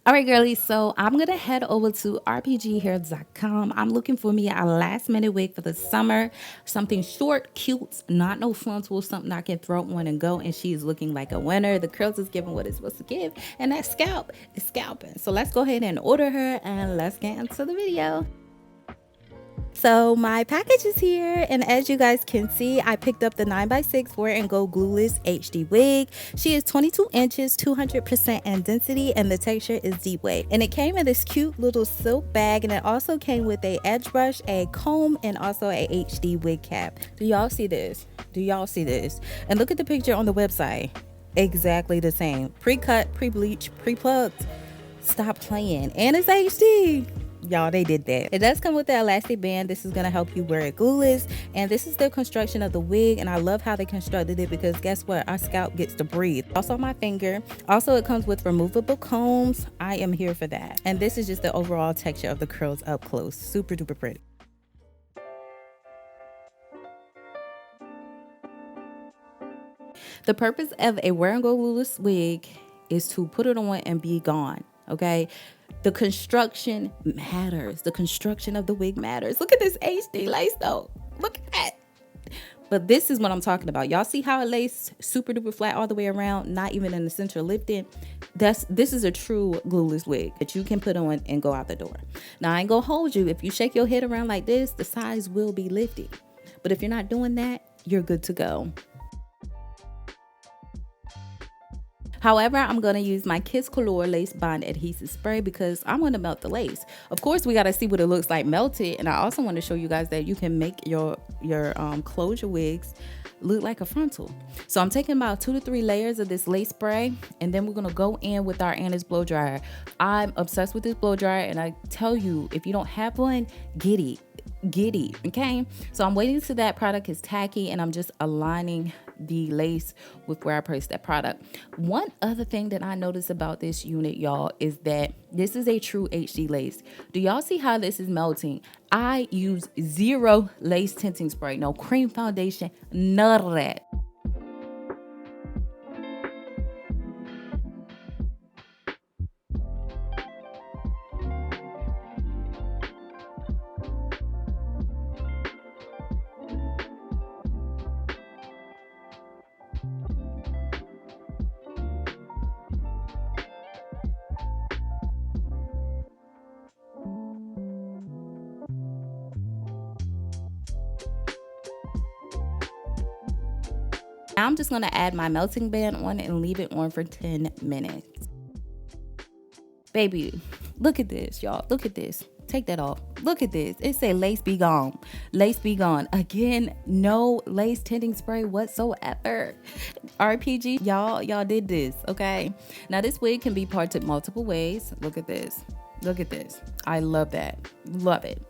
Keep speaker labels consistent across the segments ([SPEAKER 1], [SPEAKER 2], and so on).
[SPEAKER 1] All right, girlies, so I'm going to head over to RPGHair.com. I'm looking for me a last minute wig for the summer. Something short, cute, not no frontal, something I can throw on and go. And she is looking like a winner. The curls is giving what it's supposed to give. And that scalp is scalping. So let's go ahead and order her and let's get into the video. So my package is here, and as you guys can see, I picked up the 9x6 Wear and Go Glueless HD wig. She is 22 inches, 200% in density, and the texture is deep wave. And it came in this cute little silk bag, and it also came with a edge brush, a comb, and also a HD wig cap. Do y'all see this? Do y'all see this? And look at the picture on the website. Exactly the same. Pre-cut, pre-bleached, pre-plucked. Stop playing. And it's HD. Y'all, they did that. It does come with the elastic band. This is going to help you wear it glueless, and this is the construction of the wig, and I love how they constructed it because guess what, our scalp gets to breathe. Also my finger. Also it comes with removable combs. I am here for that. And this is just the overall texture of the curls up close. Super duper pretty. The purpose of a wear and go glueless wig is to put it on and be gone. Okay, the construction matters. The construction of the wig matters. Look at this HD lace though. Look at that. But this is what I'm talking about. Y'all see how it laced super duper flat all the way around, not even in the center lifting? This is a true glueless wig that you can put on and go out the door. Now I ain't gonna hold you. If you shake your head around like this, the sides will be lifted. But if you're not doing that, you're good to go. However, I'm going to use my 𝐼𝐸 lace bond adhesive spray because I want to melt the lace. Of course, we got to see what it looks like melted. And I also want to show you guys that you can make your closure wigs look like a frontal. So I'm taking about 2 to 3 layers of this lace spray, and then we're going to go in with our Anna's blow dryer. I'm obsessed with this blow dryer, and I tell you, if you don't have one, get it. Okay, so I'm waiting till that product is tacky, and I'm just aligning the lace with where I placed that product. One other thing that I noticed about this unit, y'all, is that this is a true HD lace. Do y'all see how this is melting? I use 0 lace tinting spray, no cream foundation, none of that. Now I'm just going to add my melting band on and leave it on for 10 minutes. Baby, look at this, y'all. Look at this. Take that off. Look at this. It say lace be gone. Lace be gone. Again, no lace tinting spray whatsoever. RPG, y'all did this, okay? Now this wig can be parted multiple ways. Look at this. Look at this. I love that. Love it.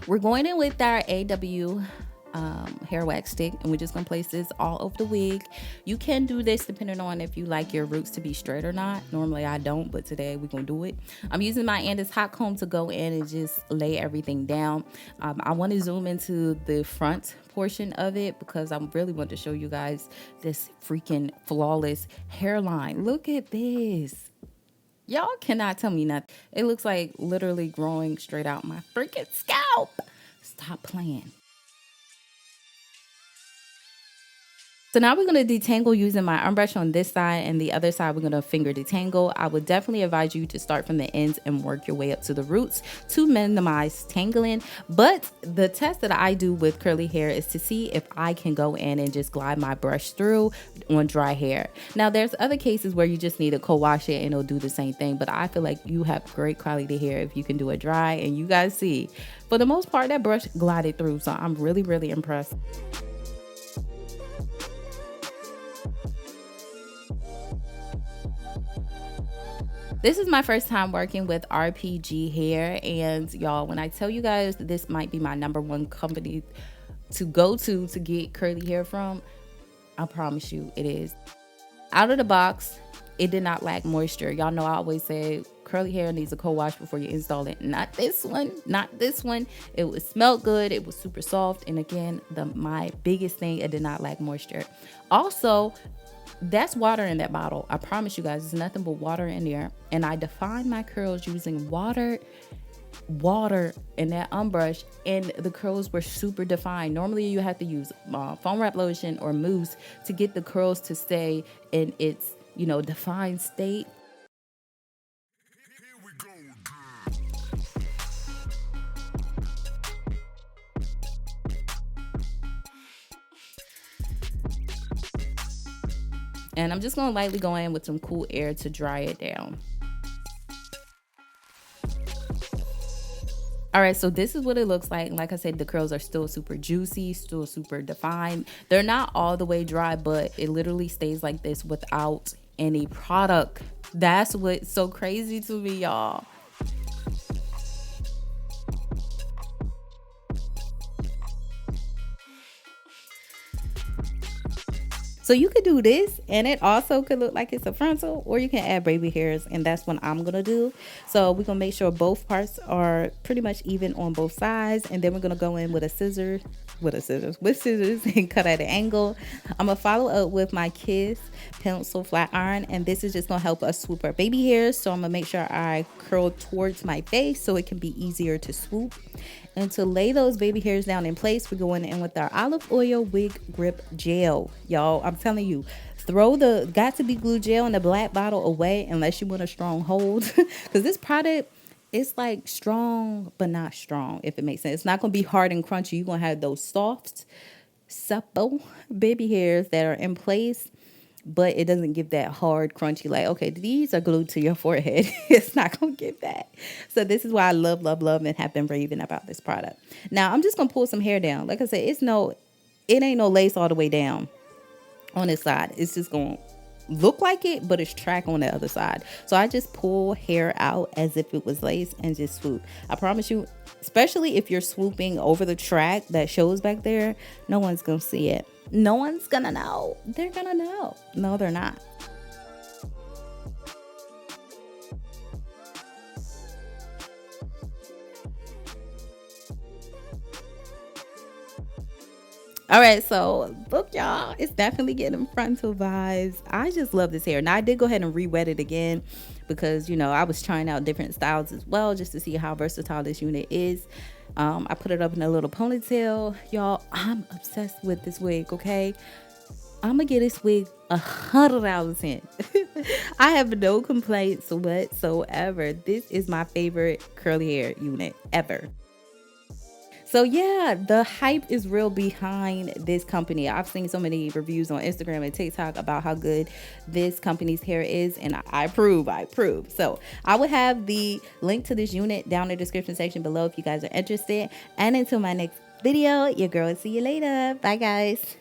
[SPEAKER 1] We're going in with our AW hair wax stick, and we're just gonna place this all over the wig. You can do this depending on if you like your roots to be straight or not. Normally I don't, but today we're gonna do it. I'm using my Andis hot comb to go in and just lay everything down. I want to zoom into the front portion of it because I really want to show you guys this freaking flawless hairline. Look at this. Y'all cannot tell me nothing. It looks like literally growing straight out my freaking scalp. Stop playing. So now we're going to detangle using my unbrush on this side, and the other side we're going to finger detangle. I would definitely advise you to start from the ends and work your way up to the roots to minimize tangling. But the test that I do with curly hair is to see if I can go in and just glide my brush through on dry hair. Now there's other cases where you just need to co-wash it and it'll do the same thing, but I feel like you have great quality hair if you can do it dry, and you guys see for the most part that brush glided through, so I'm really impressed. This is my first time working with RPGHair, and y'all, when I tell you guys this might be my #1 company to go to get curly hair from, I promise you it is. Out of the box, it did not lack moisture. Y'all know I always say curly hair needs a co-wash before you install it. Not this one, not this one. It was smelled good, it was super soft, and again, my biggest thing, it did not lack moisture. Also, That's water in that bottle. I promise you guys, there's nothing but water in there. And I define my curls using water in that unbrush, and the curls were super defined. Normally you have to use foam wrap lotion or mousse to get the curls to stay in its, you know, defined state. And I'm just gonna lightly go in with some cool air to dry it down. All right, so this is what it looks like. Like I said, the curls are still super juicy, still super defined. They're not all the way dry, but it literally stays like this without any product. That's what's so crazy to me, y'all. So you could do this, and it also could look like it's a frontal, or you can add baby hairs, and that's what I'm gonna do. So we're gonna make sure both parts are pretty much even on both sides, and then we're gonna go in with scissors and cut at an angle. I'm gonna follow up with my 𝐼𝐠 pencil flat iron, and this is just gonna help us swoop our baby hairs. So I'm gonna make sure I curl towards my face so it can be easier to swoop. And to lay those baby hairs down in place, we're going in with our olive oil wig grip gel. Y'all, I'm telling you, throw the got to be glue gel in the black bottle away unless you want a strong hold. Because this product, it's like strong, but not strong, if it makes sense. It's not going to be hard and crunchy. You're going to have those soft, supple baby hairs that are in place, but it doesn't give that hard, crunchy, like, okay, these are glued to your forehead. It's not going to give that. So this is why I love, and have been raving about this product. Now, I'm just going to pull some hair down. Like I said, it ain't no lace all the way down on this side. It's just going to look like it, but it's track on the other side. So I just pull hair out as if it was lace and just swoop. I promise you, especially if you're swooping over the track that shows back there, no one's going to see it. No one's gonna know. They're gonna know. No, they're not. All right, so look, y'all, it's definitely getting frontal vibes. I just love this hair. Now, I did go ahead and re-wet it again because, you know, I was trying out different styles as well just to see how versatile this unit is. I put it up in a little ponytail. Y'all, I'm obsessed with this wig, okay? I'm gonna get this wig 100 out of 10. I have no complaints whatsoever. This is my favorite curly hair unit ever. So yeah, the hype is real behind this company. I've seen so many reviews on Instagram and TikTok about how good this company's hair is, and I approve. So I will have the link to this unit down in the description section below if you guys are interested. And until my next video, your girl will see you later. Bye guys.